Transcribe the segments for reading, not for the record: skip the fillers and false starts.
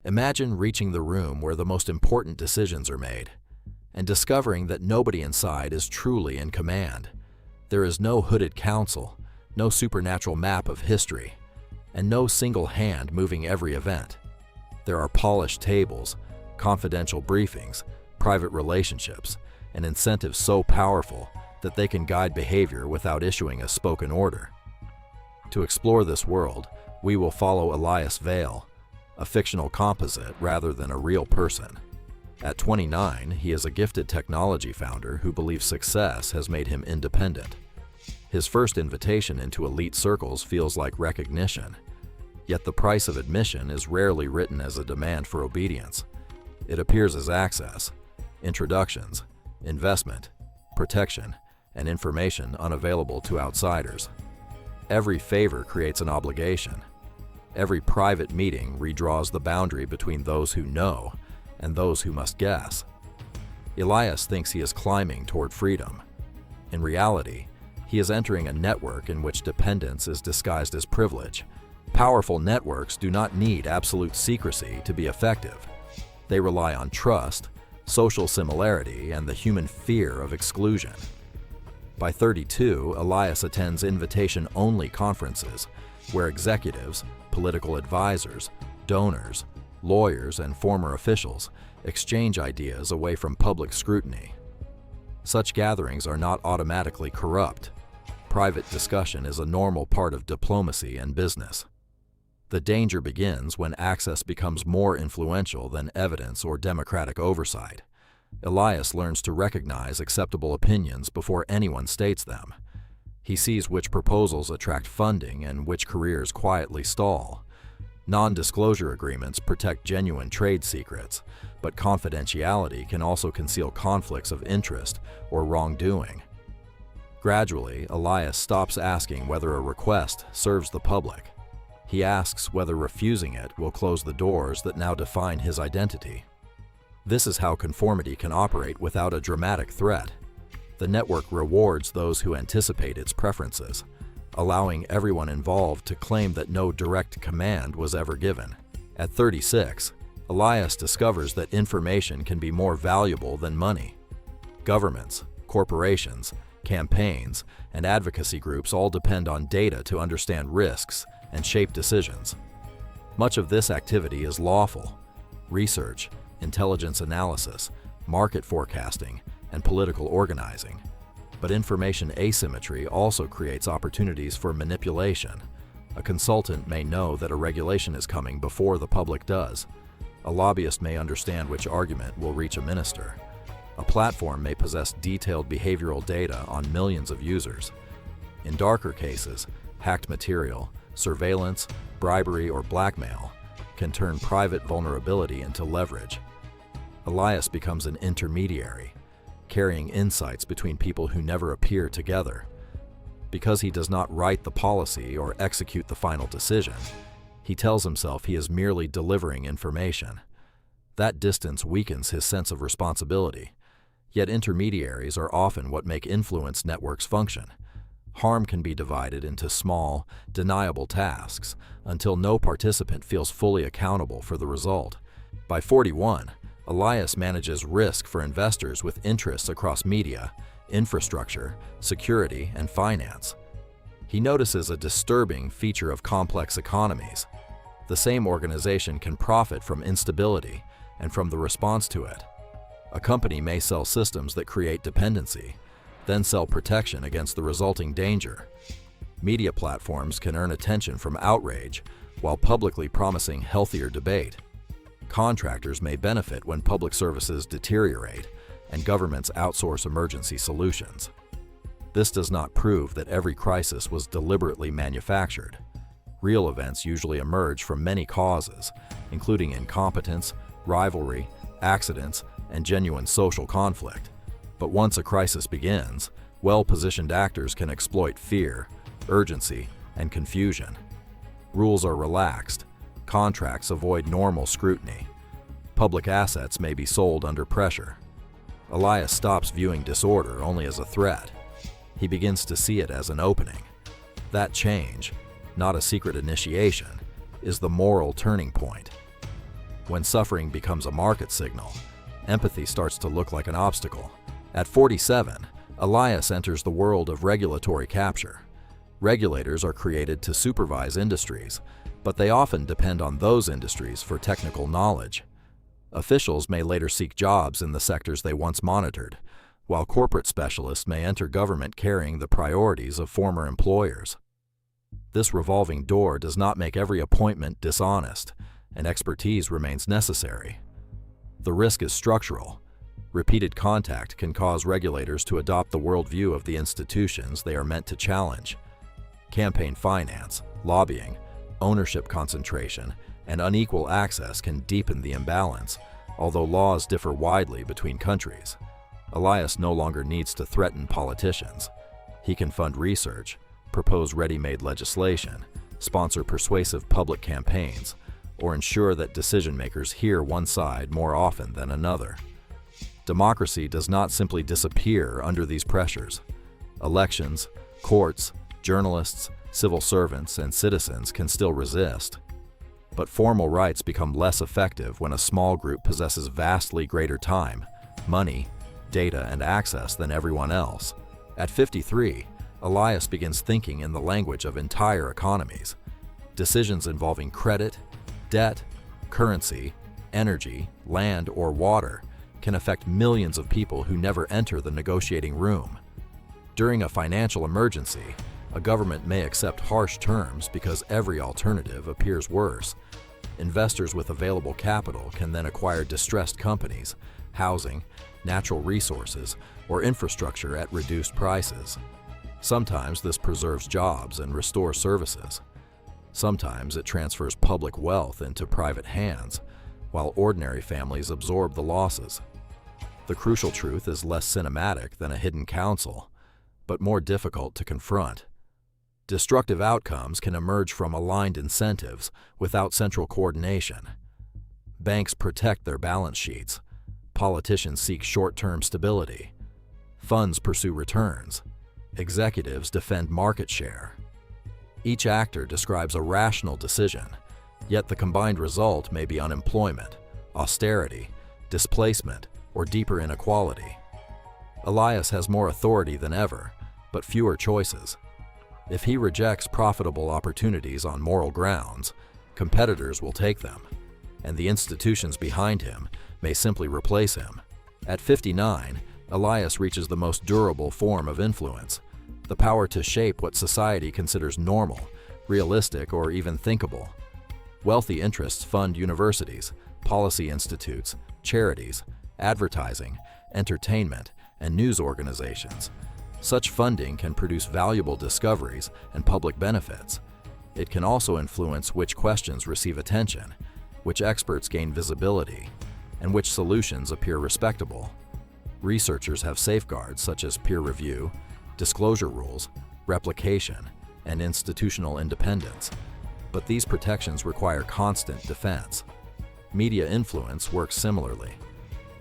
Imagine reaching the room where the most important decisions are made and discovering that nobody inside is truly in command. There is no hooded council, no supernatural map of history, and no single hand moving every event. There are polished tables, confidential briefings, private relationships, and incentives so powerful that they can guide behavior without issuing a spoken order. To explore this world, we will follow Elias Vale, a fictional composite rather than a real person. At 29, he is a gifted technology founder who believes success has made him independent. His first invitation into elite circles feels like recognition, yet the price of admission is rarely written as a demand for obedience. It appears as access, introductions, investment, protection, and information unavailable to outsiders. Every favor creates an obligation. Every private meeting redraws the boundary between those who know and those who must guess. Elias thinks he is climbing toward freedom. In reality, he is entering a network in which dependence is disguised as privilege. Powerful networks do not need absolute secrecy to be effective. They rely on trust, social similarity, and the human fear of exclusion. By 32, Elias attends invitation-only conferences where executives, political advisors, donors, lawyers, and former officials exchange ideas away from public scrutiny. Such gatherings are not automatically corrupt. Private discussion is a normal part of diplomacy and business. The danger begins when access becomes more influential than evidence or democratic oversight. Elias learns to recognize acceptable opinions before anyone states them. He sees which proposals attract funding and which careers quietly stall. Non-disclosure agreements protect genuine trade secrets, but confidentiality can also conceal conflicts of interest or wrongdoing. Gradually, Elias stops asking whether a request serves the public. He asks whether refusing it will close the doors that now define his identity. This is how conformity can operate without a dramatic threat. The network rewards those who anticipate its preferences, allowing everyone involved to claim that no direct command was ever given. At 36, Elias discovers that information can be more valuable than money. Governments, corporations, campaigns, and advocacy groups all depend on data to understand risks and shape decisions. Much of this activity is lawful. Research, intelligence analysis, market forecasting, and political organizing. But information asymmetry also creates opportunities for manipulation. A consultant may know that a regulation is coming before the public does. A lobbyist may understand which argument will reach a minister. A platform may possess detailed behavioral data on millions of users. In darker cases, hacked material, surveillance, bribery, or blackmail can turn private vulnerability into leverage. Elias becomes an intermediary, carrying insights between people who never appear together. Because he does not write the policy or execute the final decision, he tells himself he is merely delivering information. That distance weakens his sense of responsibility. Yet intermediaries are often what make influence networks function. Harm can be divided into small, deniable tasks until no participant feels fully accountable for the result. By 41, Elias manages risk for investors with interests across media, infrastructure, security, and finance. He notices a disturbing feature of complex economies. The same organization can profit from instability and from the response to it. A company may sell systems that create dependency, then sell protection against the resulting danger. Media platforms can earn attention from outrage while publicly promising healthier debate. Contractors may benefit when public services deteriorate and governments outsource emergency solutions. This does not prove that every crisis was deliberately manufactured. Real events usually emerge from many causes, including incompetence, rivalry, accidents, and genuine social conflict. But once a crisis begins, well-positioned actors can exploit fear, urgency, and confusion. Rules are relaxed. Contracts avoid normal scrutiny. Public assets may be sold under pressure. Elias stops viewing disorder only as a threat. He begins to see it as an opening. That change, not a secret initiation, is the moral turning point. When suffering becomes a market signal, empathy starts to look like an obstacle. At 47, Elias enters the world of regulatory capture. Regulators are created to supervise industries, but they often depend on those industries for technical knowledge. Officials may later seek jobs in the sectors they once monitored, while corporate specialists may enter government carrying the priorities of former employers. This revolving door does not make every appointment dishonest, and expertise remains necessary. The risk is structural. Repeated contact can cause regulators to adopt the worldview of the institutions they are meant to challenge. Campaign finance, lobbying, ownership concentration, and unequal access can deepen the imbalance, although laws differ widely between countries. Elias no longer needs to threaten politicians. He can fund research, propose ready-made legislation, sponsor persuasive public campaigns, or ensure that decision-makers hear one side more often than another. Democracy does not simply disappear under these pressures. Elections, courts, journalists, civil servants, and citizens can still resist. But formal rights become less effective when a small group possesses vastly greater time, money, data, and access than everyone else. At 53, Elias begins thinking in the language of entire economies. Decisions involving credit, debt, currency, energy, land, or water can affect millions of people who never enter the negotiating room. During a financial emergency, a government may accept harsh terms because every alternative appears worse. Investors with available capital can then acquire distressed companies, housing, natural resources, or infrastructure at reduced prices. Sometimes this preserves jobs and restores services. Sometimes it transfers public wealth into private hands, while ordinary families absorb the losses. The crucial truth is less cinematic than a hidden counsel, but more difficult to confront. Destructive outcomes can emerge from aligned incentives without central coordination. Banks protect their balance sheets. Politicians seek short-term stability. Funds pursue returns. Executives defend market share. Each actor describes a rational decision, yet the combined result may be unemployment, austerity, displacement, or deeper inequality. Elias has more authority than ever, but fewer choices. If he rejects profitable opportunities on moral grounds, competitors will take them, and the institutions behind him may simply replace him. At 59, Elias reaches the most durable form of influence, the power to shape what society considers normal, realistic, or even thinkable. Wealthy interests fund universities, policy institutes, charities, advertising, entertainment, and news organizations. Such funding can produce valuable discoveries and public benefits. It can also influence which questions receive attention, which experts gain visibility, and which solutions appear respectable. Researchers have safeguards such as peer review, disclosure rules, replication, and institutional independence, but these protections require constant defense. Media influence works similarly.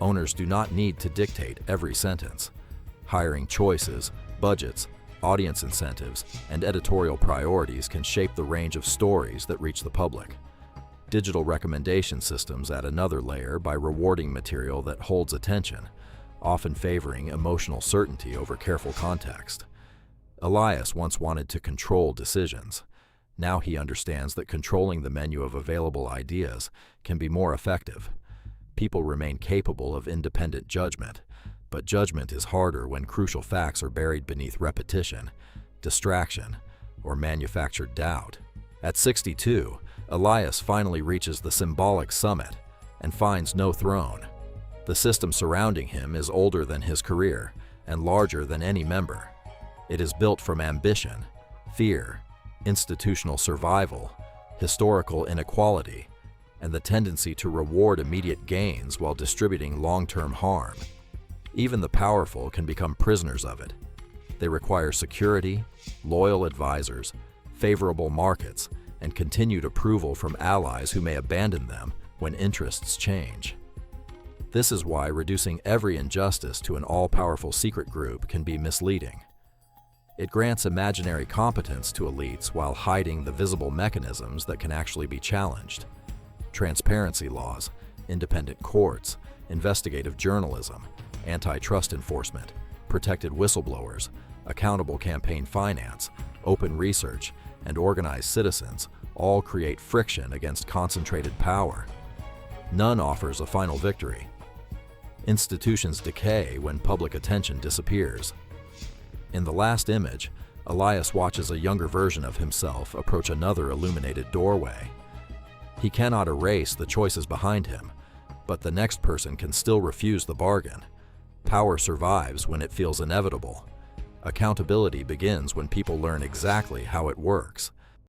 Owners do not need to dictate every sentence. Hiring choices, budgets, audience incentives, and editorial priorities can shape the range of stories that reach the public. Digital recommendation systems add another layer by rewarding material that holds attention, often favoring emotional certainty over careful context. Elias once wanted to control decisions. Now he understands that controlling the menu of available ideas can be more effective. People remain capable of independent judgment, but judgment is harder when crucial facts are buried beneath repetition, distraction, or manufactured doubt. At 62, Elias finally reaches the symbolic summit and finds no throne. The system surrounding him is older than his career and larger than any member. It is built from ambition, fear, institutional survival, historical inequality, and the tendency to reward immediate gains while distributing long-term harm. Even the powerful can become prisoners of it. They require security, loyal advisors, favorable markets, and continued approval from allies who may abandon them when interests change. This is why reducing every injustice to an all-powerful secret group can be misleading. It grants imaginary competence to elites while hiding the visible mechanisms that can actually be challenged. Transparency laws, independent courts, investigative journalism, antitrust enforcement, protected whistleblowers, accountable campaign finance, open research, and organized citizens all create friction against concentrated power. None offers a final victory. Institutions decay when public attention disappears. In the last image, Elias watches a younger version of himself approach another illuminated doorway. He cannot erase the choices behind him, but the next person can still refuse the bargain. Power survives when it feels inevitable. Accountability begins when people learn exactly how it works.